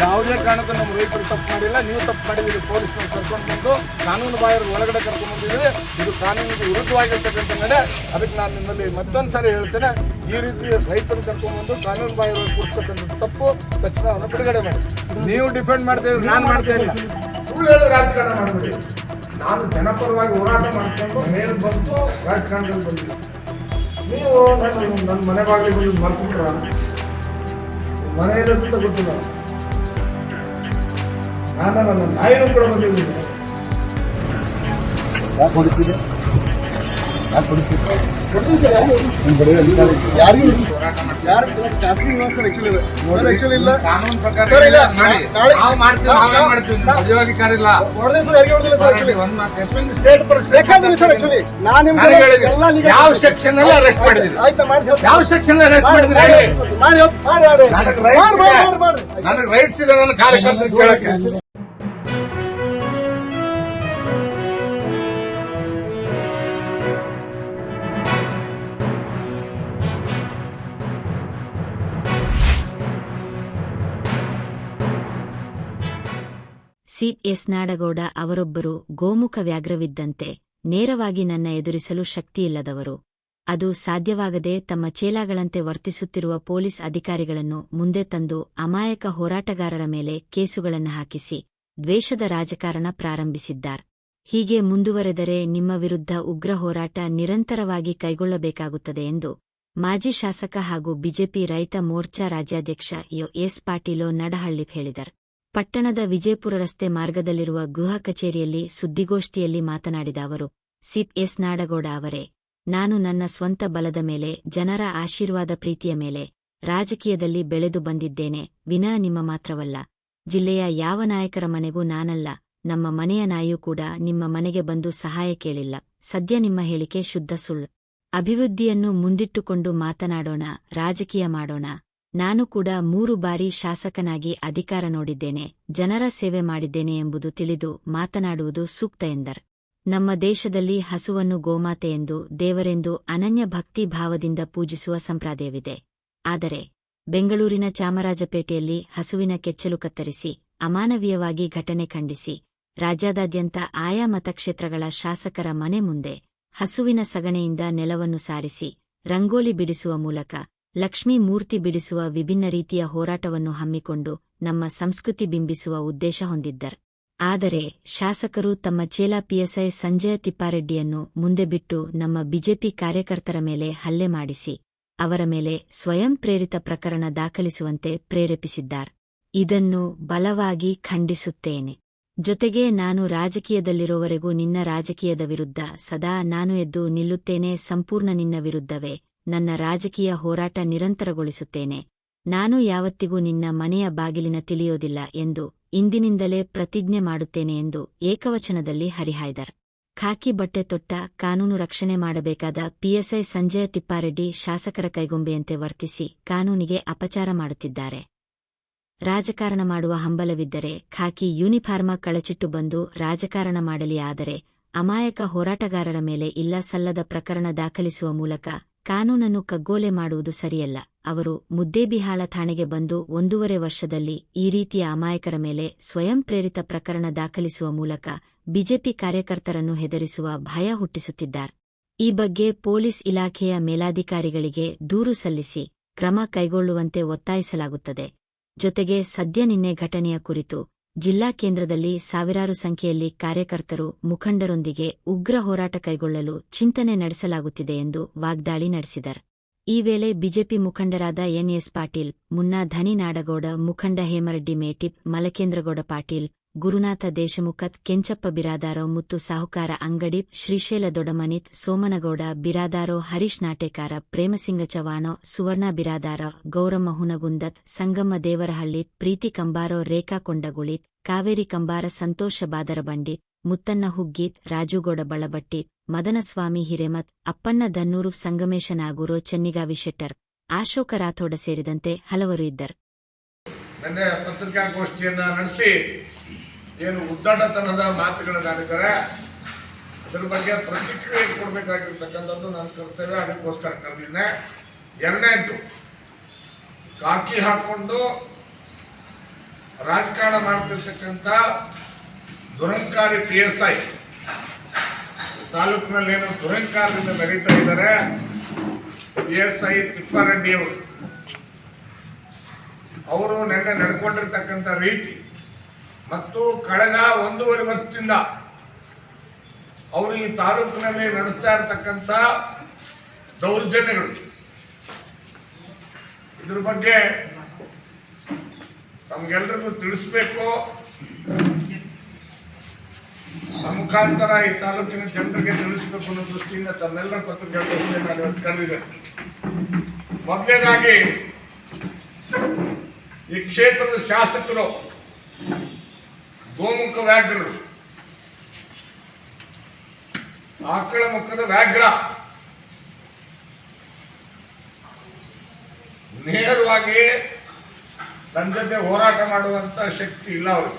ಯಾವುದೇ ಕಾರಣಕ್ಕೂ ನಮ್ಮ ರೈತರು ತಪ್ಪು ಮಾಡಿಲ್ಲ. ನೀವು ತಪ್ಪು ಮಾಡಿದ್ದೀರಿ. ಪೊಲೀಸ್ನವ್ರು ಕರ್ಕೊಂಡು ಬಂದು ಕಾನೂನು ಬಾಹಿರ ಒಳಗಡೆ ಕರ್ಕೊಂಡು ಬಂದಿದ್ದೀರಿ. ಇದು ಕಾನೂನಿಗೆ ವಿರುದ್ಧವಾಗಿರ್ತಕ್ಕಂಥ ನಡೆ. ಅದಕ್ಕೆ ನಾನು ನಿಮ್ಮಲ್ಲಿ ಮತ್ತೊಂದು ಸಾರಿ ಹೇಳ್ತೇನೆ, ಈ ರೀತಿ ರೈತರು ಕರ್ಕೊಂಡ್ಬಂದು ಕಾನೂನು ಬಾಹಿರ ಕೂರಿಸ್ತಕ್ಕಂಥ ತಪ್ಪು. ತಕ್ಷಣ ಅವನ್ನ ಬಿಡುಗಡೆ ಮಾಡಿ. ನೀವು ಡಿಫೆಂಡ್ ಮಾಡ್ತೀವಿ, ನಾನು ಮಾಡ್ತಾ ಇಲ್ಲ. ಸುಳ್ಳು ಹೇಳಿ ರಾಜಕಾರಣ ಮಾಡಬೇಡಿ. ನಾನು ಜನಪರವಾಗಿ ಹೋರಾಟ ಮಾಡಿಕೊಂಡು ಮೇಲೆ ಬಂದು ರಾಜಕಾರಣದಲ್ಲಿ ಬಂದಿಲ್ಲ. ನೀವು ನನ್ನ ಮನೆ ಬಾಗಿಲಿಗೆ ಬಂದು ಮರ್ತಿದ್ರ ಮನೆಯಲ್ಲ ಗೊತ್ತಿಲ್ಲ. ನಾನು ನನ್ನ ನಾಯಿನೂ ಕೂಡ ಬಂದಿದ್ದೀನಿ. ಯಾಕೆ ಹೊಡಿತೀರಿ? ಯಾಕೆ ಹೊಡಿತೀರಿ? ಕಾನೂನು ಪ್ರಕಾರ ಯಾವ ಸೆಕ್ಷನ್ ಅಲ್ಲಿ ಅರೆಸ್ಟ್ ಮಾಡಿದ್ರಿ? ಯಾವ ಸೆಕ್ಷನ್ ಅರೆಸ್ಟ್ ಮಾಡಿದ್ರಿ? ನನಗೆ ರೈಟ್ಸ್ ಇದೆ ನನ್ನ ಕಾರ್ಯಕರ್ತರು ಕೇಳಕ್ಕೆ. ಸಿ.ಎಸ್. ನಾಡಗೌಡ ಅವರೊಬ್ಬರು ಗೋಮುಖ ವ್ಯಾಘ್ರವಿದ್ದಂತೆ, ನೇರವಾಗಿ ನನ್ನ ಎದುರಿಸಲು ಶಕ್ತಿಯಿಲ್ಲದವರು. ಅದು ಸಾಧ್ಯವಾಗದೆ ತಮ್ಮ ಚೇಲಾಗಳಂತೆ ವರ್ತಿಸುತ್ತಿರುವ ಪೊಲೀಸ್ ಅಧಿಕಾರಿಗಳನ್ನು ಮುಂದೆ ತಂದು ಅಮಾಯಕ ಹೋರಾಟಗಾರರ ಮೇಲೆ ಕೇಸುಗಳನ್ನು ಹಾಕಿಸಿ ದ್ವೇಷದ ರಾಜಕಾರಣ ಪ್ರಾರಂಭಿಸಿದ್ದಾರೆ. ಹೀಗೆ ಮುಂದುವರೆದರೆ ನಿಮ್ಮ ವಿರುದ್ಧ ಉಗ್ರ ಹೋರಾಟ ನಿರಂತರವಾಗಿ ಕೈಗೊಳ್ಳಬೇಕಾಗುತ್ತದೆ ಎಂದು ಮಾಜಿ ಶಾಸಕ ಹಾಗೂ ಬಿಜೆಪಿ ರೈತ ಮೋರ್ಚಾ ರಾಜ್ಯಾಧ್ಯಕ್ಷ ಎಸ್. ಪಾಟೀಲ ನಡಹಳ್ಳಿ ಹೇಳಿದರು. ಪಟ್ಟಣದ ವಿಜಯಪುರ ರಸ್ತೆ ಮಾರ್ಗದಲ್ಲಿರುವ ಗೃಹ ಕಚೇರಿಯಲ್ಲಿ ಸುದ್ದಿಗೋಷ್ಠಿಯಲ್ಲಿ ಮಾತನಾಡಿದ ಅವರು, ಸಿ.ಎಸ್. ನಾಡಗೌಡ ಅವರೇ, ನಾನು ನನ್ನ ಸ್ವಂತ ಬಲದ ಮೇಲೆ, ಜನರ ಆಶೀರ್ವಾದ ಪ್ರೀತಿಯ ಮೇಲೆ ರಾಜಕೀಯದಲ್ಲಿ ಬೆಳೆದು ಬಂದಿದ್ದೇನೆ ವಿನಾ ನಿಮ್ಮ ಮಾತ್ರವಲ್ಲ. ಜಿಲ್ಲೆಯ ಯಾವ ನಾಯಕರ ಮನೆಗೂ ನಾನಲ್ಲ, ನಮ್ಮ ಮನೆಯ ನಾಯಿಯೂ ಕೂಡ ನಿಮ್ಮ ಮನೆಗೆ ಬಂದು ಸಹಾಯ ಕೇಳಿಲ್ಲ. ಸದ್ಯ ನಿಮ್ಮ ಹೇಳಿಕೆ ಶುದ್ಧ ಸುಳ್ಳು. ಅಭಿವೃದ್ಧಿಯನ್ನು ಮುಂದಿಟ್ಟುಕೊಂಡು ಮಾತನಾಡೋಣ, ರಾಜಕೀಯ ಮಾಡೋಣ. ನಾನು ಕೂಡ 3 ಬಾರಿ ಶಾಸಕನಾಗಿ ಅಧಿಕಾರ ನೋಡಿದ್ದೇನೆ, ಜನರ ಸೇವೆ ಮಾಡಿದ್ದೇನೆ ಎಂಬುದು ತಿಳಿದು ಮಾತನಾಡುವುದು ಸೂಕ್ತ ಎಂದರು. ನಮ್ಮ ದೇಶದಲ್ಲಿ ಹಸುವನ್ನು ಗೋಮಾತೆ ಎಂದು, ದೇವರೆಂದು ಅನನ್ಯ ಭಕ್ತಿ ಭಾವದಿಂದ ಪೂಜಿಸುವ ಸಂಪ್ರದಾಯವಿದೆ. ಆದರೆ ಬೆಂಗಳೂರಿನ ಚಾಮರಾಜಪೇಟೆಯಲ್ಲಿ ಹಸುವಿನ ಕೆಚ್ಚಲು ಕತ್ತರಿಸಿ ಅಮಾನವೀಯವಾಗಿ ಘಟನೆ ಖಂಡಿಸಿ ರಾಜ್ಯಾದ್ಯಂತ ಆಯಾ ಮತಕ್ಷೇತ್ರಗಳ ಶಾಸಕರ ಮನೆ ಮುಂದೆ ಹಸುವಿನ ಸಗಣಿಯಿಂದ ನೆಲವನ್ನು ಸಾರಿಸಿ ರಂಗೋಲಿ ಬಿಡಿಸುವ ಮೂಲಕ ಲಕ್ಷ್ಮೀ ಮೂರ್ತಿ ಬಿಡಿಸುವ ವಿಭಿನ್ನ ರೀತಿಯ ಹೋರಾಟವನ್ನು ಹಮ್ಮಿಕೊಂಡು ನಮ್ಮ ಸಂಸ್ಕೃತಿ ಬಿಂಬಿಸುವ ಉದ್ದೇಶ ಹೊಂದಿದ್ದರು. ಆದರೆ ಶಾಸಕರು ತಮ್ಮ ಚೇಲಾ ಪಿಎಸ್ಐ ಸಂಜಯ ತಿಪ್ಪಾರೆಡ್ಡಿಯನ್ನು ಮುಂದೆ ಬಿಟ್ಟು ನಮ್ಮ ಬಿಜೆಪಿ ಕಾರ್ಯಕರ್ತರ ಮೇಲೆ ಹಲ್ಲೆ ಮಾಡಿಸಿ ಅವರ ಮೇಲೆ ಸ್ವಯಂ ಪ್ರೇರಿತ ಪ್ರಕರಣ ದಾಖಲಿಸುವಂತೆ ಪ್ರೇರೇಪಿಸಿದ್ದಾರೆ. ಇದನ್ನು ಬಲವಾಗಿ ಖಂಡಿಸುತ್ತೇನೆ. ಜೊತೆಗೆ ನಾನು ರಾಜಕೀಯದಲ್ಲಿರೋವರೆಗೂ ನಿನ್ನ ರಾಜಕೀಯದ ವಿರುದ್ಧ ಸದಾ ನಾನು ಎದ್ದು ನಿಲ್ಲುತ್ತೇನೆ. ಸಂಪೂರ್ಣ ನಿನ್ನ ವಿರುದ್ಧವೇ ನನ್ನ ರಾಜಕೀಯ ಹೋರಾಟ ನಿರಂತರಗೊಳಿಸುತ್ತೇನೆ. ನಾನು ಯಾವತ್ತಿಗೂ ನಿನ್ನ ಮನೆಯ ಬಾಗಿಲಿನ ತಿಳಿಯೋದಿಲ್ಲ ಎಂದು ಇಂದಿನಿಂದಲೇ ಪ್ರತಿಜ್ಞೆ ಮಾಡುತ್ತೇನೆ ಎಂದು ಏಕವಚನದಲ್ಲಿ ಹರಿಹಾಯ್ದರು. ಖಾಕಿ ಬಟ್ಟೆ ತೊಟ್ಟ, ಕಾನೂನು ರಕ್ಷಣೆ ಮಾಡಬೇಕಾದ ಪಿಎಸ್ಐ ಸಂಜಯ ತಿಪ್ಪಾರೆಡ್ಡಿ ಶಾಸಕರ ಕೈಗೊಂಬೆಯಂತೆ ವರ್ತಿಸಿ ಕಾನೂನಿಗೆ ಅಪಚಾರ ಮಾಡುತ್ತಿದ್ದಾರೆ. ರಾಜಕಾರಣ ಮಾಡುವ ಹಂಬಲವಿದ್ದರೆ ಖಾಕಿ ಯೂನಿಫಾರ್ಮ ಕಳಚಿಟ್ಟು ಬಂದು ರಾಜಕಾರಣ ಮಾಡಲಿ. ಆದರೆ ಅಮಾಯಕ ಹೋರಾಟಗಾರರ ಮೇಲೆ ಇಲ್ಲ ಸಲ್ಲದ ಪ್ರಕರಣ ದಾಖಲಿಸುವ ಮೂಲಕ ಕಾನೂನನ್ನು ಕಗ್ಗೋಲೆ ಮಾಡುವುದು ಸರಿಯಲ್ಲ. ಅವರು ಮುದ್ದೇಬಿಹಾಳ ಠಾಣೆಗೆ ಬಂದು 1.5 ವರ್ಷದಲ್ಲಿ ಈ ರೀತಿಯ ಅಮಾಯಕರ ಮೇಲೆ ಸ್ವಯಂ ಪ್ರೇರಿತ ಪ್ರಕರಣ ದಾಖಲಿಸುವ ಮೂಲಕ ಬಿಜೆಪಿ ಕಾರ್ಯಕರ್ತರನ್ನು ಹೆದರಿಸುವ ಭಯ ಹುಟ್ಟಿಸುತ್ತಿದ್ದಾರೆ. ಈ ಬಗ್ಗೆ ಪೊಲೀಸ್ ಇಲಾಖೆಯ ಮೇಲಾಧಿಕಾರಿಗಳಿಗೆ ದೂರು ಸಲ್ಲಿಸಿ ಕ್ರಮ ಕೈಗೊಳ್ಳುವಂತೆ ಒತ್ತಾಯಿಸಲಾಗುತ್ತದೆ. ಜೊತೆಗೆ ಸದ್ಯ ನಿನ್ನೆ ಘಟನೆಯ ಕುರಿತು ಜಿಲ್ಲಾ ಕೇಂದ್ರದಲ್ಲಿ ಸಾವಿರಾರು ಸಂಖ್ಯೆಯಲ್ಲಿ ಕಾರ್ಯಕರ್ತರು, ಮುಖಂಡರೊಂದಿಗೆ ಉಗ್ರ ಹೋರಾಟ ಕೈಗೊಳ್ಳಲು ಚಿಂತನೆ ನಡೆಸಲಾಗುತ್ತಿದೆ ಎಂದು ವಾಗ್ದಾಳಿ ನಡೆಸಿದರು. ಈ ವೇಳೆ ಬಿಜೆಪಿ ಮುಖಂಡರಾದ ಎನ್.ಎಸ್. ಪಾಟೀಲ್, ಮುನ್ನಾ ಧನಿ ನಾಡಗೌಡ, ಮುಖಂಡ ಹೇಮರೆಡ್ಡಿ ಮೇಟಿಪ್, ಮಲಕೇಂದ್ರಗೌಡ ಪಾಟೀಲ್, ಗುರುನಾಥ ದೇಶಮುಖತ್, ಕೆಂಚಪ್ಪ ಬಿರಾದಾರೋ, ಮುತ್ತು ಸಾಹುಕಾರ ಅಂಗಡಿ, ಶ್ರೀಶೈಲ ದೊಡಮನಿತ್, ಸೋಮನಗೌಡ ಬಿರಾದಾರೋ, ಹರೀಶ್ ನಾಟೇಕಾರ, ಪ್ರೇಮಸಿಂಗ ಚವಾಣೋ, ಸುವರ್ಣ ಬಿರಾದಾರ, ಗೌರಮ್ಮ ಹುನಗುಂದತ್, ಸಂಗಮ್ಮ ದೇವರಹಳ್ಳಿ, ಪ್ರೀತಿ ಕಂಬಾರೋ, ರೇಖಾ ಕೊಂಡಗುಳಿತ್, ಕಾವೇರಿ ಕಂಬಾರ, ಸಂತೋಷ ಬಾದರಬಂಡಿ, ಮುತ್ತಣ್ಣ ಹುಗ್ಗೀತ್, ರಾಜುಗೌಡ ಬಳಬಟ್ಟಿ, ಮದನಸ್ವಾಮಿ ಹಿರೇಮತ್, ಅಪ್ಪಣ್ಣ ದನ್ನೂರು, ಸಂಗಮೇಶ ನಾಗೂರು, ಚೆನ್ನಿಗಾವಿ ಶೆಟ್ಟರ್, ಅಶೋಕ ರಾಥೋಡ ಸೇರಿದಂತೆ ಹಲವರು ಇದ್ದರು. ನಿನ್ನೆ ಪತ್ರಿಕಾಗೋಷ್ಠಿಯನ್ನ ನಡೆಸಿ ಏನು ಉದ್ದಾಟತನದ ಮಾತುಗಳನ್ನಾಡಿದ್ದಾರೆ. ಅದ್ರ ಬಗ್ಗೆ ಪ್ರತಿಕ್ರಿಯೆ ಕೊಡಬೇಕಾಗಿರ್ತಕ್ಕಂಥದ್ದು ನನ್ನ ಕರ್ತವ್ಯ, ಅದಕ್ಕೋಸ್ಕರ ಕರೆದಿದ್ದೆ. ಎರಡನೇದ್ದು, ಕಾಕಿ ಹಾಕೊಂಡು ರಾಜಕಾರಣ ಮಾಡ್ತಿರ್ತಕ್ಕಂಥ ದುರಂಕಾರಿ PSI ತಾಲೂಕಿನಲ್ಲಿ ಏನು ದುರಂಕಾರದಿಂದ ಮೆರೀತಾ ಇದ್ದಾರೆ PSI ತಿಪ್ಪಾರೆಡ್ಡಿ ಅವರು ನೆನ್ನೆ ನಡ್ಕೊಂಡಿರ್ತಕ್ಕಂಥ ರೀತಿ ಮತ್ತು ಕಳೆದ 1.5 ವರ್ಷದಿಂದ ಅವರು ಈ ತಾಲೂಕಿನಲ್ಲಿ ನಡೆಸ್ತಾ ಇರತಕ್ಕಂಥ ದೌರ್ಜನ್ಯಗಳು, ಇದ್ರ ಬಗ್ಗೆ ನಮ್ಗೆಲ್ರಿಗೂ ತಿಳಿಸ್ಬೇಕು. ಮುಖಾಂತರ ಈ ತಾಲೂಕಿನ ಜನರಿಗೆ ತಿಳಿಸ್ಬೇಕು ಅನ್ನೋ ದೃಷ್ಟಿಯಿಂದ ತಮ್ಮೆಲ್ಲರ ಪತ್ರಿಕೆಗಳಿಗೆ ನಾನು ಇವತ್ತು ಕರೆದಿದ್ದೆ. ಮೊದಲನೇದಾಗಿ ಈ ಕ್ಷೇತ್ರದ ಶಾಸಕರು ಗೋಮುಖ ವ್ಯಾಘ್ರರು, ಆಕಳ ಮುಖದ ವ್ಯಾಘ್ರ, ನೇರವಾಗಿ ನನ್ನ ಜೊತೆ ಹೋರಾಟ ಮಾಡುವಂತ ಶಕ್ತಿ ಇಲ್ಲ ಅವರು.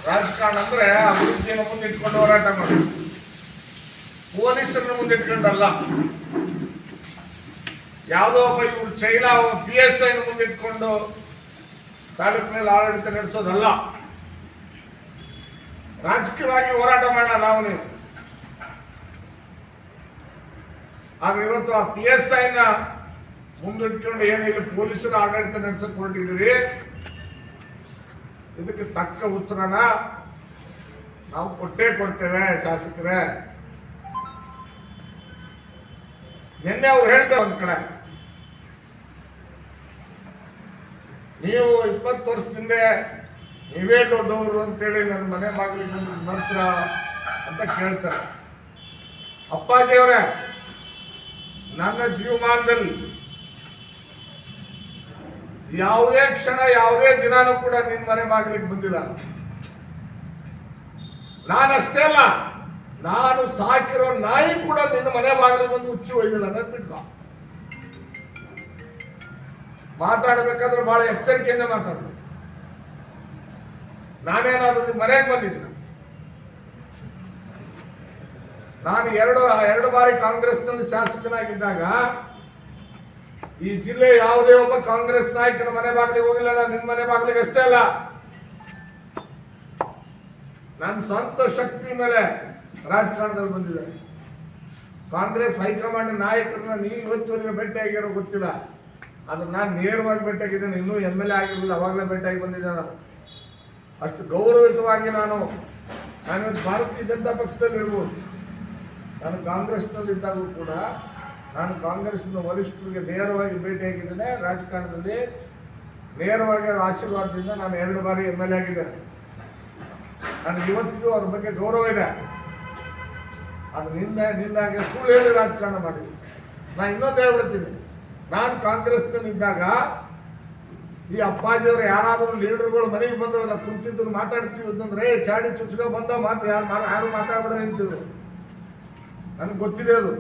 ರಾಜಕಾರಣ ಅಂದ್ರೆ ಅಭಿವೃದ್ಧಿಯನ್ನು ಮುಂದಿಟ್ಕೊಂಡು ಹೋರಾಟ ಮಾಡಿ, ಪೊಲೀಸರನ್ನು ಮುಂದಿಟ್ಕೊಂಡಲ್ಲ, ಯಾವುದೋ ಒಬ್ಬ ಇವ್ರು ಚೈನಾ PSI ಮುಂದಿಟ್ಕೊಂಡು ತಾಲೂಕಿನಲ್ಲಿ ಆಡಳಿತ ನಡೆಸೋದಲ್ಲ. ರಾಜಕೀಯವಾಗಿ ಹೋರಾಟ ಮಾಡೋಣ ನಾವು ನೀವು. ಆದ್ರೆ ಇವತ್ತು ಆ PSIನ ಮುಂದಿಟ್ಕೊಂಡು ಏನಿಲ್ಲ ಪೊಲೀಸರು ಆಡಳಿತ ನಡೆಸಕ್ ಹೊರಟಿದ್ದೀರಿ, ಇದಕ್ಕೆ ತಕ್ಕ ಉತ್ತರನ ನಾವು ಕೊಟ್ಟೇ ಕೊಡ್ತೇವೆ ಶಾಸಕರೇ. ನಿನ್ನೆ ಅವ್ರು ಹೇಳ್ತಾರೆ ಒಂದ್ ಕಡೆ, ನೀವು 20 ವರ್ಷದಿಂದ ನೀವೇ ದೊಡ್ಡವರು ಅಂತೇಳಿ ನನ್ನ ಮನೆ ಬಾಗಿಲಿಗೆ ಬರ್ತೀರ ಅಂತ ಕೇಳ್ತಾರೆ. ಅಪ್ಪಾಜಿಯವರೇ, ನನ್ನ ಜೀವಮಾನದಲ್ಲಿ ಯಾವುದೇ ಕ್ಷಣ ಯಾವುದೇ ದಿನಾನೂ ಕೂಡ ನಿನ್ನ ಮನೆ ಬಾಗಿಲಿಗೆ ಬಂದಿಲ್ಲ. ನಾನಷ್ಟೇ ಅಲ್ಲ, ನಾನು ಸಾಕಿರೋ ನಾಯಿ ಕೂಡ ನಿನ್ನ ಮನೆ ಬಾಗಿಲಿಗೆ ಬಂದು ಹುಚ್ಚಿ ಒಯ್ದಿಲ್ಲ. ನೆನಪಿಟ್ಕೊ, ಮಾತಾಡಬೇಕಾದ್ರೆ ಬಹಳ ಎಚ್ಚರಿಕೆಯಿಂದ ಮಾತಾಡಬೇಕು. ನಾನೇನಾದ್ರೂ ನಿಮ್ಮ ಮನೆಗೆ ಬಂದಿದ್ದೀನಿ. ನಾನು ಎರಡು ಬಾರಿ ಕಾಂಗ್ರೆಸ್ನಲ್ಲಿ ಶಾಸಕನಾಗಿದ್ದಾಗ ಈ ಜಿಲ್ಲೆ ಯಾವುದೇ ಒಬ್ಬ ಕಾಂಗ್ರೆಸ್ ನಾಯಕನ ಮನೆ ಬಾಗಿಲಿಗೆ ಹೋಗಿಲ್ಲ. ನಾನು ನಿಮ್ಮ ಮನೆ ಬಾಗಿಲಿಗೆ ಅಷ್ಟೇ ಅಲ್ಲ, ನನ್ನ ಸ್ವಂತ ಶಕ್ತಿ ಮೇಲೆ ರಾಜಕಾರಣದಲ್ಲಿ ಬಂದಿದ್ದಾರೆ. ಕಾಂಗ್ರೆಸ್ ಹೈಕಮಾಂಡ್ ನಾಯಕರನ್ನ ನೀವು ಇವತ್ತುವರೆಗೆ ಭೇಟಿಯಾಗಿರೋ ಗೊತ್ತಿಲ್ಲ, ಆದ್ರೆ ನಾನು ನೇರವಾಗಿ ಭೇಟಿಯಾಗಿದ್ದೇನೆ. ಇನ್ನೂ MLA ಆಗಿರಲಿಲ್ಲ, ಅವಾಗಲೇ ಭೇಟಿಯಾಗಿ ಬಂದಿದ್ದೆ. ನಾನು ಅಷ್ಟು ಗೌರವಿತವಾಗಿ ನಾನು ಭಾರತೀಯ ಜನತಾ ಪಕ್ಷದಲ್ಲಿ ಇರ್ಬೋದು. ನಾನು ಕಾಂಗ್ರೆಸ್ನಲ್ಲಿದ್ದಾಗೂ ಕೂಡ ನಾನು ಕಾಂಗ್ರೆಸ್ನ ವರಿಷ್ಠರಿಗೆ ನೇರವಾಗಿ ಭೇಟಿಯಾಗಿದ್ದೇನೆ. ರಾಜಕಾರಣದಲ್ಲಿ ನೇರವಾಗಿ ಅವರ ಆಶೀರ್ವಾದದಿಂದ ನಾನು 2 ಬಾರಿ MLA ಆಗಿದ್ದೇನೆ. ನನಗೆ ಇವತ್ತಿಗೂ ಅವ್ರ ಬಗ್ಗೆ ಗೌರವ ಇದೆ. ಅದು ನಿನ್ನಾಗೆ ಸುಳ್ಳು ಹೇಳಿ ರಾಜಕಾರಣ ಮಾಡಿದ್ವಿ. ನಾನು ಇನ್ನೊಂದು ಹೇಳ್ಬಿಡ್ತೀನಿ, ನಾನು ಕಾಂಗ್ರೆಸ್ನಲ್ಲಿದ್ದಾಗ ಈ ಅಪ್ಪಾಜಿಯವರು ಯಾರಾದರೂ ಲೀಡರ್ಗಳು ಮನೆಗೆ ಬಂದ್ರಲ್ಲ, ಕುಂತಿದ್ರು ಮಾತಾಡ್ತೀವಿ ಅಂತಂದ್ರೆ ಚಾಡಿ ಚುಚ್ಕೊ ಬಂದ ಮಾತು ಯಾರು ಮಾತಾಡ್ಬೇಡ ನಿಂತಿದ್ರು. ನನಗೆ ಗೊತ್ತಿದೆ ಅದು.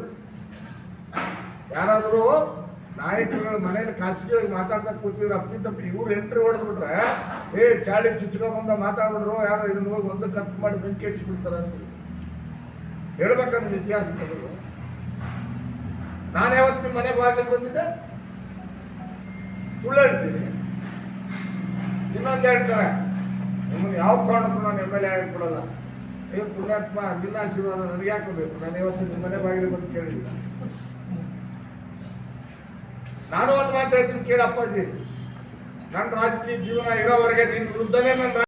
ಯಾರಾದರೂ ನಾಯಕರುಗಳ ಮನೇಲಿ ಖಾಸಗಿಯಾಗಿ ಮಾತಾಡ್ತಾ ಕೂತಿದ್ರು, ಅಪ್ಪಿತಪ್ಪಿ ಇವ್ರು ಎಂಟ್ರಿ ಹೊಡೆದ್ಬಿಟ್ರೆ ಚಾಡಿ ಚುಚ್ಕೊ ಬಂದ ಮಾತಾಡ್ಬಿಡ್ರು, ಯಾರೋ ಇದನ್ನ ಹೋಗಿ ಒಂದು ಕತ್ತು ಮಾಡಿ ಬೆಂಕಿ ಹಚ್ಚಿಬಿಡ್ತಾರೆ ಅಂತ ಹೇಳ್ಬೇಕಂದ್ರೆ ಇತಿಹಾಸ ತೆಗೆದು. ನಾನು ಯಾವತ್ತು ನಿಮ್ಮ ಮನೆ ಬಾಗಿಲಿಗೆ ಬಂದಿದ್ದೆ? ಸುಳ್ಳು ಹೇಳ್ತೀನಿ. ಇನ್ನೊಂದು ಹೇಳ್ತಾರೆ, ನಿಮ್ಮನ್ನು ಯಾವ ಕಾರಣಕ್ಕೂ ನಾನು MLA ಆಗಿ ಕೊಡಲ್ಲ. ಪುಣ್ಯಾತ್ಮ, ನಿನ್ನ ಆಶೀರ್ವಾದ ನನಗೆ ಯಾಕೋಬೇಕು? ನಾನು ಇವತ್ತು ನಿಮ್ಮ ಮನೆ ಬಾಗಿಲಿಗೆ ಬಂದು ಕೇಳಿಲ್ಲ. ನಾನು ಒಂದು ಮಾತು ಹೇಳ್ತೀನಿ, ಕೇಳಪ್ಪಾಜಿ, ನನ್ನ ರಾಜಕೀಯ ಜೀವನ ಇರೋವರೆಗೆ ನಿನ್ನ ವಿರುದ್ಧನೇ ನನ್ನ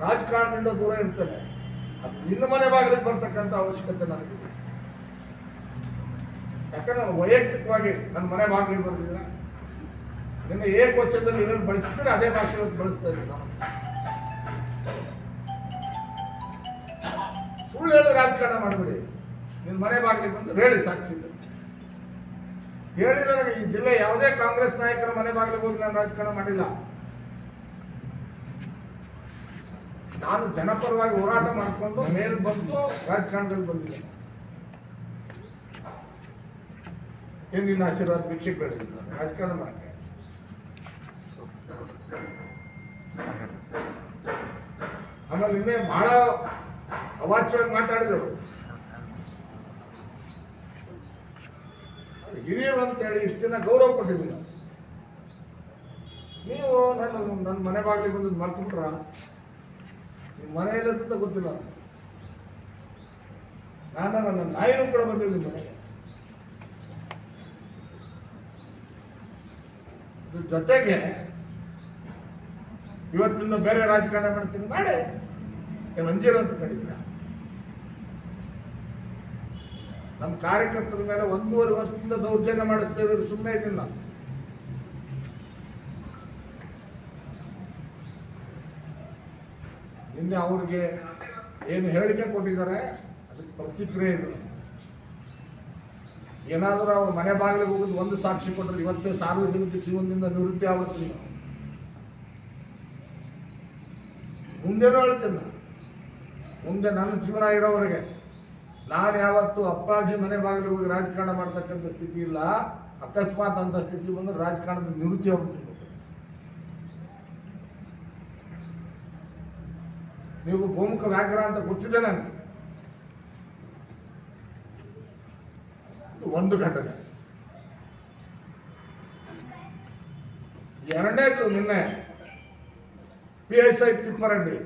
ರಾಜಕಾರಣದಿಂದ ದೂರ ಇರ್ತೇನೆ. ಅದು ನಿನ್ನ ಮನೆ ಬಾಗಿಲಿಗೆ ಬರ್ತಕ್ಕಂಥ ಅವಶ್ಯಕತೆ ನನಗಿದೆ. ಯಾಕಂದ್ರೆ ನಾನು ವೈಯಕ್ತಿಕವಾಗಿ ನನ್ನ ಮನೆ ಬಾಗಿಲಿಗೆ ಬರ್ತಿಲ್ಲ. ನಿನ್ನ ಏಕವಚನದಲ್ಲಿ ಏನೇನು ಬಳಸಿದ್ರೆ ಅದೇ ಭಾಷೆ ಬಳಸ್ತಾ ಇದ್ದೀನಿ ನಾನು. ಸುಳ್ಳು ಹೇಳಿ ರಾಜಕಾರಣ ಮಾಡಬೇಡಿ. ನಿನ್ನ ಮನೆ ಬಾಗಿಲಿಗೆ ಬಂದು ಹೇಳಿ, ಸಾಕ್ಷಿ ಹೇಳಿ. ನನಗೆ ಈ ಜಿಲ್ಲೆ ಯಾವುದೇ ಕಾಂಗ್ರೆಸ್ ನಾಯಕರ ಮನೆ ಬಾಗಿಲಿಗೆ ಹೋಗಿ ನಾನು ರಾಜಕಾರಣ ಮಾಡಿಲ್ಲ. ನಾನು ಜನಪರವಾಗಿ ಹೋರಾಟ ಮಾಡಿಕೊಂಡು ಮೇಲೆ ಬಂದು ರಾಜಕಾರಣದಲ್ಲಿ ಬಂದಿದ್ದೆ. ಹಿಂದಿನ ಆಶೀರ್ವಾದ ಭಿಕ್ಷೆ ಬೆಳೆದಿದ್ದ ರಾಜಕಾರಣ ಮಾಡಿ ಆಮೇಲೆ ನಿನ್ನೆ ಬಹಳ ಅವಾಚ್ಯವಾಗಿ ಮಾತಾಡಿದರು. ಹಿರಿಯರು ಅಂತೇಳಿ ಇಷ್ಟು ದಿನ ಗೌರವ ಕೊಟ್ಟಿದ್ದೀವಿ ನಾವು. ನೀವು ನನ್ನ ಮನೆ ಬಾಗಿಲಿಗೆ ಬಂದು ಮರ್ತು ಬಿಟ್ರ? ನಿಮ್ಮ ಮನೆಯಲ್ಲಂತ ಗೊತ್ತಿಲ್ಲ. ನಾನು ನನ್ನ ನಾಯಿನೂ ಕೂಡ ಬಂದಿಲ್ಲ ನಿಮ್ಮ ಮನೆಗೆ. ಜೊತೆಗೆ ಇವತ್ತಿಂದ ಬೇರೆ ರಾಜಕಾರಣ ಮಾಡ್ತೀನಿ ಮಾಡಿ ಏನು ಅಂಜಿರೋ ಅಂತ ಕರೀತೀರ? ನಮ್ಮ ಕಾರ್ಯಕರ್ತರ ಮೇಲೆ 1.5 ವರ್ಷದಿಂದ ದೌರ್ಜನ್ಯ ಮಾಡಿಸ್ತೇವೆ, ಸುಮ್ಮನೆ ಇದ್ದೀನಿ ನಾನು. ನಿನ್ನೆ ಅವ್ರಿಗೆ ಏನು ಹೇಳಿಕೆ ಕೊಟ್ಟಿದ್ದಾರೆ ಅದಕ್ಕೆ ಪ್ರತಿಕ್ರಿಯೆ ಇದೆ. ಏನಾದರೂ ಅವ್ರ ಮನೆ ಬಾಗಿಲಿಗೆ ಹೋಗೋದು ಒಂದು ಸಾಕ್ಷಿ ಕೊಟ್ಟರೆ ಇವತ್ತೇ ಸಾರ್ವಜನಿಕ ಜೀವನದಿಂದ ನಿವೃತ್ತಿ ಆಗುತ್ತೀನಿ. ಮುಂದೆನೂ ಹೇಳ್ತೀನಿ, ಮುಂದೆ ನನ್ನ ಜೀವನ ಇರೋವರೆಗೆ ನಾನು ಯಾವತ್ತೂ ಅಪ್ಪಾಜಿ ಮನೆ ಬಾಗಿಲಿಗೆ ಹೋಗಿ ರಾಜಕಾರಣ ಮಾಡ್ತಕ್ಕಂಥ ಸ್ಥಿತಿ ಇಲ್ಲ. ಅಕಸ್ಮಾತ್ ಅಂತ ಸ್ಥಿತಿ ಬಂದರೆ ರಾಜಕಾರಣದ ನಿವೃತ್ತಿ ಹೋಗ್ತೀನಿ. ನೀವು ಗೋಮುಖ ವ್ಯಾಘ್ರ ಅಂತ ಗೊತ್ತಿದೆ ನನಗೆ. ಒಂದು ಘಟನೆ. ಎರಡನೇದು ನಿನ್ನೆ PSI ತಿಪ್ಪರಡ್ಡಿ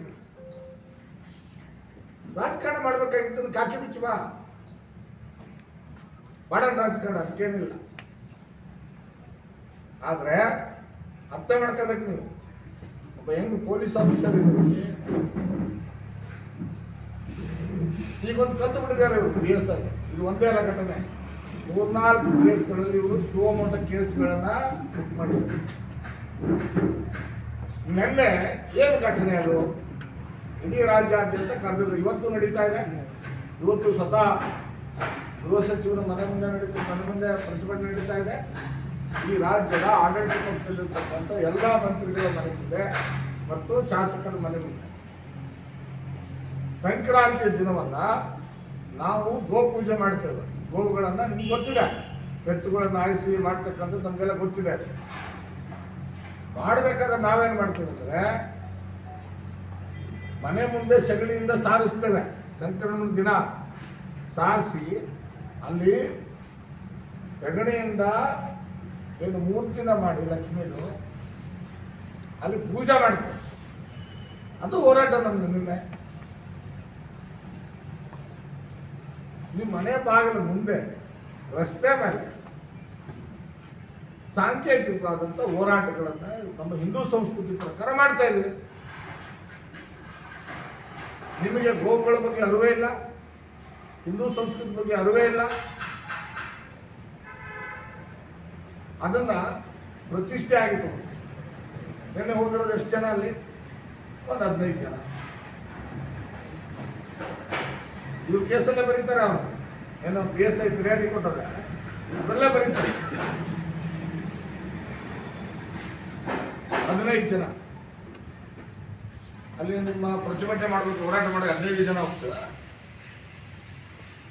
ರಾಜಕಾರಣ ಮಾಡ್ಬೇಕಾಗಿತ್ತು, ಕಾಕಿ ಬಿಚ್ಚಿ ಬಾ ಮಾಡೋಣ ರಾಜಕಾರಣ, ಅದಕ್ಕೇನಿಲ್ಲ. ಆದ್ರೆ ಅರ್ಥ ಮಾಡ್ಕೋಬೇಕು ನೀವು. ಒಬ್ಬ ಹೆಂಗ್ ಪೊಲೀಸ್ ಆಫೀಸರ್ ಇದ್ರು, ಈಗೊಂದು ಕಲ್ತು ಬಿಟ್ಟಿದ್ದಾರೆ ಇವರು PSI. ಇದು ಒಂದೇ ಅಲ್ಲ ಘಟನೆ, 3-4 ಕೇಸ್ಗಳಲ್ಲಿ ಇವರು ಶಿವಮೊಗ್ಗ ಕೇಸ್ಗಳನ್ನ ಬುಕ್ ಮಾಡಿದ್ದಾರೆ. ನಿನ್ನೆ ಏನು ಘಟನೆ ಅದು? ಇಡೀ ರಾಜ್ಯಾದ್ಯಂತ ಕರೆದಿದ್ರು. ಇವತ್ತು ನಡೀತಾ ಇದೆ. ಇವತ್ತು ಸ್ವತಃ ಗೃಹ ಸಚಿವರು ಮನೆ ಮುಂದೆ ಪ್ರತಿಭಟನೆ ನಡೀತಾ ಇದೆ. ಈ ರಾಜ್ಯದ ಆಡಳಿತ ಪಕ್ಷದಲ್ಲಿರ್ತಕ್ಕಂಥ ಎಲ್ಲ ಮಂತ್ರಿಗಳ ಮನೆ ಮುಂದೆ ಮತ್ತು ಶಾಸಕರ ಮನೆ ಮುಂದೆ ಸಂಕ್ರಾಂತಿ ದಿನವನ್ನ ನಾವು ಗೋಪೂಜೆ ಮಾಡ್ತೇವೆ. ಗೋವುಗಳನ್ನ ನಿಮ್ಗೆ ಗೊತ್ತಿದೆ, ಎತ್ತುಗಳನ್ನ ಆಯಿಸಿ ಮಾಡ್ತಕ್ಕಂಥದ್ದು ನಮಗೆಲ್ಲ ಗೊತ್ತಿದೆ. ಮಾಡಬೇಕಾದ್ರೆ ನಾವೇನು ಮಾಡ್ತೇವೆ ಅಂದರೆ ಮನೆ ಮುಂದೆ ಸಗಣಿಯಿಂದ ಸಾರಿಸ್ತೇವೆ. ಸಂಕ್ರಮಣ ದಿನ ಸಾರಿಸಿ ಅಲ್ಲಿ ಸಗಣಿಯಿಂದ ಏನು ಮೂರ್ತಿನ ಮಾಡಿ ಲಕ್ಷ್ಮೀನು ಅಲ್ಲಿ ಪೂಜೆ ಮಾಡ್ತೇವೆ. ಅದು ಹೋರಾಟ ನಮ್ದು. ನಿನ್ನೆ ನಿಮ್ಮ ಮನೆ ಬಾಗಿಲ ಮುಂದೆ ರಸ್ತೆ ಮೇಲೆ ಸಾಂಕೇತಿಕವಾದಂಥ ಹೋರಾಟಗಳನ್ನು ನಮ್ಮ ಹಿಂದೂ ಸಂಸ್ಕೃತಿ ಪ್ರಕಾರ ಮಾಡ್ತಾ ಇದ್ದೀವಿ. ನಿಮಗೆ ಗೋವುಗಳ ಬಗ್ಗೆ ಅರಿವೇ ಇಲ್ಲ, ಹಿಂದೂ ಸಂಸ್ಕೃತಿ ಬಗ್ಗೆ ಅರಿವೇ ಇಲ್ಲ. ಅದನ್ನ ಪ್ರತಿಷ್ಠೆ ಆಗಿತ್ತು. ನಿನ್ನೆ ಹೋಗಿರೋದು ಎಷ್ಟು ಜನ ಅಲ್ಲಿ? ಒಂದು 15 ಜನ. ಇವ್ರು ಕೇಸಲ್ಲೇ ಬರೀತಾರೆ. ಅವನು ಏನೋ PSI ಫಿರ್ಯಾದಿ ಕೊಟ್ಟರೆ ಅದರಲ್ಲೇ ಬರೀತಾರೆ. 15 ಜನ ಅಲ್ಲಿ ನಿಮ್ಮ ಪ್ರತಿಭಟನೆ ಮಾಡಬೇಕು, ಹೋರಾಟ ಮಾಡೋದು 15 ಜನ ಹೋಗ್ತದೆ.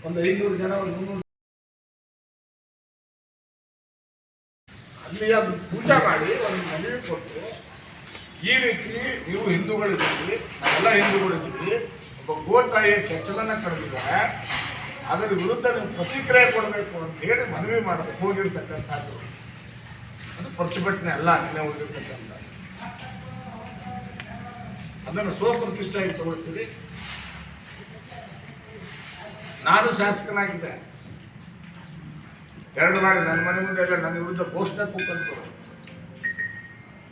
ಒಂದು 500 ಜನ, ಒಂದು 300 ಅಲ್ಲಿ ಅದು ಪೂಜೆ ಮಾಡಿ ಒಂದು ಮನವಿ ಕೊಟ್ಟು, ಈ ರೀತಿ ನೀವು ಹಿಂದೂಗಳಿದ್ದೀರಿ, ನಾವೆಲ್ಲ ಹಿಂದೂಗಳಿದ್ದೀವಿ, ಒಬ್ಬ ಗೋತಾಯಿಯ ಕೆಚ್ಚಲನ್ನ ಕರೆದಿದ್ದಾರೆ, ಅದರ ವಿರುದ್ಧ ನೀವು ಪ್ರತಿಕ್ರಿಯೆ ಕೊಡಬೇಕು ಅಂತ ಹೇಳಿ ಮನವಿ ಮಾಡಬೇಕು ಹೋಗಿರ್ತಕ್ಕಂಥದ್ದು. ಅದು ಪ್ರತಿಭಟನೆ ಅಲ್ಲ. ನಿನ್ನೆ ಹೋಗಿರ್ತಕ್ಕಂಥ ಅದನ್ನು ಸ್ವಪ್ರತಿಷ್ಠೆಯಾಗಿ ತಗೊಳ್ತೀವಿ. ನಾನು ಶಾಸಕನಾಗಿದ್ದೆ, 2 ಬಾರಿ ನನ್ನ ಮನೆ ಮುಂದೆ ಎಲ್ಲ ನನ್ನ ವಿರುದ್ಧ ಘೋಷಣೆ ಕೂತ್ಕೊಂಡು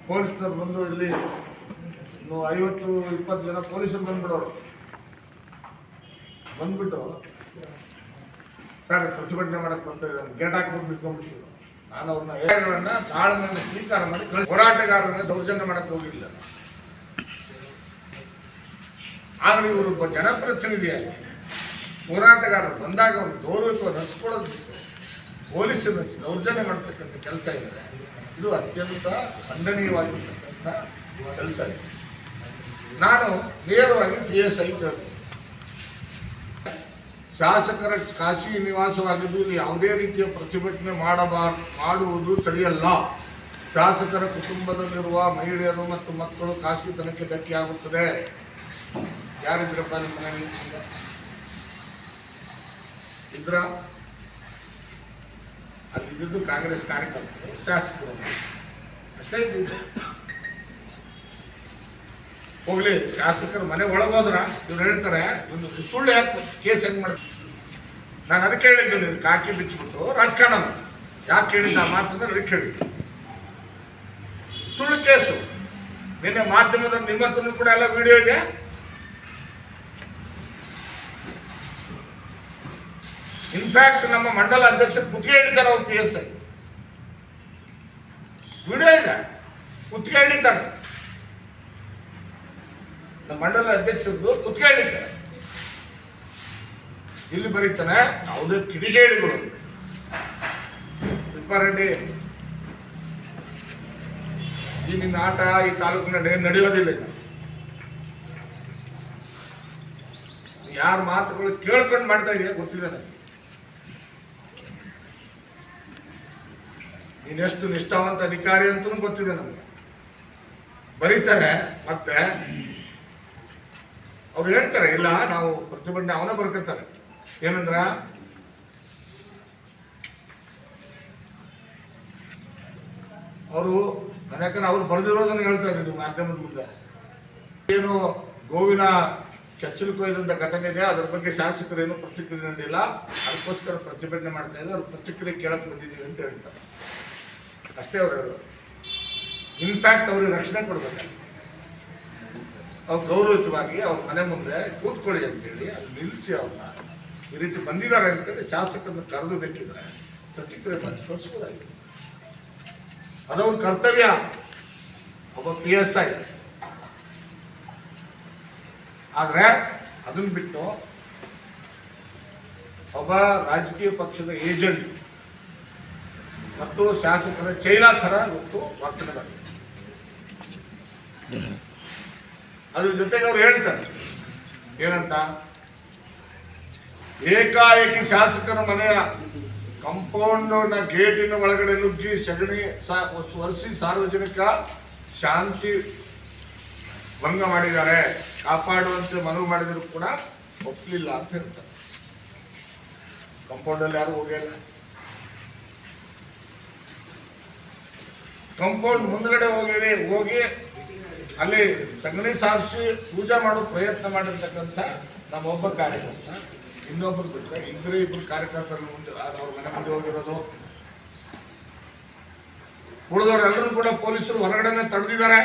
ಪೊಲೀಸ್ನವ್ರು ಬಂದು ಇಲ್ಲಿ 50-20 ಜನ ಪೊಲೀಸರು ಬಂದ್ಬಿಡೋರು. ಬಂದ್ಬಿಟ್ಟು ಸರ್ ಪ್ರತಿಭಟನೆ ಮಾಡಕ್ಕೆ ಬರ್ತಾ ಇದ್ದಾರೆ, ಗೇಟ್ ಹಾಕ್ಬಿಟ್ಟು ಬಿಟ್ಕೊಂಡ್ಬಿಟ್ಟಿದ್ರು. ನಾನು ಅವ್ರನ್ನ ಹೇಳಗಳನ್ನ ತಾಳ್ಮೆಯನ್ನು ಸ್ವೀಕಾರ ಮಾಡಿ ಹೋರಾಟಗಾರರನ್ನ ದೌರ್ಜನ್ಯ ಮಾಡಕ್ಕೆ ಹೋಗಿಲ್ಲ. ಆದರೆ ಇವರು ಒಬ್ಬ ಜನಪ್ರತಿನಿಧಿಯಾಗಿ ಹೋರಾಟಗಾರರು ಬಂದಾಗ ಅವರು ಗೌರವತ್ವ ನಡೆಸ್ಕೊಳ್ಳೋದು ಪೊಲೀಸರು ದೌರ್ಜನ್ಯ ಮಾಡ್ತಕ್ಕಂಥ ಕೆಲಸ ಇದೆ. ಇದು ಅತ್ಯಂತ ಖಂಡನೀಯವಾಗಿರ್ತಕ್ಕಂಥ ಕೆಲಸ ಇದೆ. ನಾನು ನೇರವಾಗಿ PSI ಕೇಳ್ತೀನಿ, ಶಾಸಕರ ಖಾಸಗಿ ನಿವಾಸವಾಗಿದ್ದು ಇಲ್ಲಿ ಯಾವುದೇ ರೀತಿಯ ಪ್ರತಿಭಟನೆ ಮಾಡುವುದು ಸರಿಯಲ್ಲ. ಶಾಸಕರ ಕುಟುಂಬದಲ್ಲಿರುವ ಮಹಿಳೆಯರು ಮತ್ತು ಮಕ್ಕಳು ಖಾಸಗಿತನಕ್ಕೆ ಧಕ್ಕೆಯಾಗುತ್ತದೆ. ಯಾರಿದ್ರಪ್ಪ ನಿಮ್ಮ ಮನೆಯಲ್ಲಿ ಇದ್ರ? ಅಲ್ಲಿ ಇದ್ದಿದ್ದು ಕಾಂಗ್ರೆಸ್ ಕಾರ್ಯಕರ್ತರು, ಶಾಸಕರು ಅಷ್ಟೇ ಇದ್ದಿದ್ದು. ಹೋಗ್ಲಿ, ಶಾಸಕರು ಮನೆ ಒಳಗೋದ್ರ ಇವ್ರು ಹೇಳ್ತಾರೆ ಒಂದು ಸುಳ್ಳು ಯಾಕೆ ಕೇಸ್ ಹೆಂಗ್ ಮಾಡ್ತಾರೆ. ನಾನು ಅದಕ್ಕೆ ಹೇಳಿದ್ದೆ, ನೀವು ಕಾಕಿ ಬಿಚ್ಚಿಬಿಟ್ಟು ರಾಜಕಾರಣ ಯಾಕೆ ಹೇಳಿದ್ದ ಆ ಮಾತಂದ್ರೆ ಅದಕ್ಕೆ ಹೇಳಿದ್ದೆ. ಸುಳ್ಳು ಕೇಸು. ನಿನ್ನೆ ಮಾಧ್ಯಮದ ನಿಮ್ಮ ಹತ್ರನೂ ಕೂಡ ಎಲ್ಲ ವಿಡಿಯೋ ಇದೆ. ಇನ್ಫ್ಯಾಕ್ಟ್ ನಮ್ಮ ಮಂಡಲ ಅಧ್ಯಕ್ಷರು ಕುತ್ತಿಗೆ ಹಿಡಿತಾರೆ ಅವ್ರು PSI. ವಿಡಿಯೋ ಇದೆ, ಕುತ್ತಿಗೆ ಹಿಡಿತಾರೆ. ನಮ್ಮ ಮಂಡಲ ಅಧ್ಯಕ್ಷರದ್ದು ಕುತ್ತಿಗೆ ಹಿಡಿತಾರೆ. ಇಲ್ಲಿ ಬರೀತಾನೆ ಯಾವುದೇ ಕಿಡಿಗೇಡಿಗಳು ತಿಪ್ಪಾರೆಡ್ಡಿ, ಈ ನಿನ್ನ ಆಟ ಈ ತಾಲೂಕಿನ ನಡೆಯೋದಿಲ್ಲ. ಯಾರ ಮಾತುಗಳು ಕೇಳ್ಕೊಂಡು ಮಾಡ್ತಾ ಇದೆಯಾ ಗೊತ್ತಿದೆ ನನಗೆ. ನೀನೆಷ್ಟು ನಿಷ್ಠಾವಂತ ಅಧಿಕಾರಿ ಅಂತಲೂ ಗೊತ್ತಿದೆ ನಮ್ಗೆ. ಬರೀತಾರೆ, ಮತ್ತೆ ಅವ್ರು ಹೇಳ್ತಾರೆ ಇಲ್ಲ ನಾವು ಪ್ರತಿಭಟನೆ ಅವನೇ ಬರ್ಕೊತಾರೆ. ಏನಂದ್ರ ಅವರು ಯಾಕಂದ್ರೆ ಅವ್ರು ಬರೆದಿರೋದನ್ನು ಹೇಳ್ತಾ ಇದ್ದೀವಿ ಮಾಧ್ಯಮದ ಮುಂದೆ. ಏನು ಗೋವಿನ ಕೆಚ್ಚಲು ಕೊಯ್ದಂತ ಘಟನೆ ಇದೆ, ಅದ್ರ ಬಗ್ಗೆ ಶಾಸಕರೇನು ಪ್ರತಿಕ್ರಿಯೆ ನೀಡಿಲ್ಲ, ಅದಕ್ಕೋಸ್ಕರ ಪ್ರತಿಭಟನೆ ಮಾಡ್ತಾ ಇದ್ದಾರೆ, ಅವ್ರ ಪ್ರತಿಕ್ರಿಯೆ ಕೇಳಕ್ ಬಂದಿದ್ದೀವಿ ಅಂತ ಹೇಳ್ತಾರೆ. ಅಷ್ಟೇ ಅವ್ರು ಹೇಳೋದು. ಇನ್ಫ್ಯಾಕ್ಟ್ ಅವ್ರಿಗೆ ರಕ್ಷಣೆ ಕೊಡ್ಬೇಕು, ಅವ್ರು ಗೌರವಯುತವಾಗಿ ಅವ್ರ ಮನೆ ಮುಂದೆ ಕೂತ್ಕೊಳ್ಳಿ ಅಂತೇಳಿ ಅದು ನಿಲ್ಲಿಸಿ ಅವ್ರನ್ನ ಈ ರೀತಿ ಬಂದಿದ್ದಾರೆ ಅಂತೇಳಿ ಶಾಸಕರನ್ನು ಕರೆದು ಬೇಕಿದ್ರೆ ಪ್ರತಿಕ್ರಿಯೆ ಮಾಡಿ ತೋರಿಸ್ಬೋದಾಗಿದೆ. ಅದವ್ರ ಕರ್ತವ್ಯ. ಒಬ್ಬ PSI. ಆದ್ರೆ ಅದನ್ನ ಬಿಟ್ಟು ಒಬ್ಬ ರಾಜಕೀಯ ಪಕ್ಷದ ಏಜೆಂಟ್ ಮತ್ತು ಶಾಸಕರ ಚೈನಾ ಥರ ಇವತ್ತು ವರ್ತನೆ ಮಾಡಿದೆ. ಅದ್ರ ಜೊತೆಗೆ ಅವ್ರು ಹೇಳ್ತಾರೆ ಏನಂತ, ಏಕಾಏಕಿ ಶಾಸಕರ ಮನೆಯ ಕಂಪೌಂಡ್ನ ಗೇಟಿನ ಒಳಗಡೆ ನುಗ್ಗಿ ಸಗಣಿ ಒರೆಸಿ ಸಾರ್ವಜನಿಕ ಶಾಂತಿ ಭಂಗ ಮಾಡಿದ್ದಾರೆ, ಕಾಪಾಡುವಂತೆ ಮನವಿ ಮಾಡಿದ್ರು ಕೂಡ ಒಪ್ಪಲಿಲ್ಲ ಅಂತ ಹೇಳ್ತಾರೆ. ಕಂಪೌಂಡಲ್ಲಿ ಯಾರು ಹೋಗಿಲ್ಲ. ಕಂಪೌಂಡ್ ಮುಂದ್ಗಡೆ ಹೋಗಿ ಅಲ್ಲಿ ಸಗಣಿ ಸಾರಿಸಿ ಪೂಜೆ ಮಾಡೋ ಪ್ರಯತ್ನ ಮಾಡಿರ್ತಕ್ಕಂಥ ನಮ್ಮೊಬ್ಬ ಕಾರ್ಯಕರ್ತ, ಇನ್ನೊಬ್ಬರು ಬಿಟ್ಟರೆ ಇಬ್ಬರು ಕಾರ್ಯಕರ್ತರು ಮುಂದೆ ಅವ್ರ ಮನೆ ಮುಂದೆ ಹೋಗಿರೋದು. ಉಳಿದವರೆಲ್ಲರೂ ಕೂಡ ಪೊಲೀಸರು ಹೊರಗಡೆನೆ ತಡೆದಿದ್ದಾರೆ.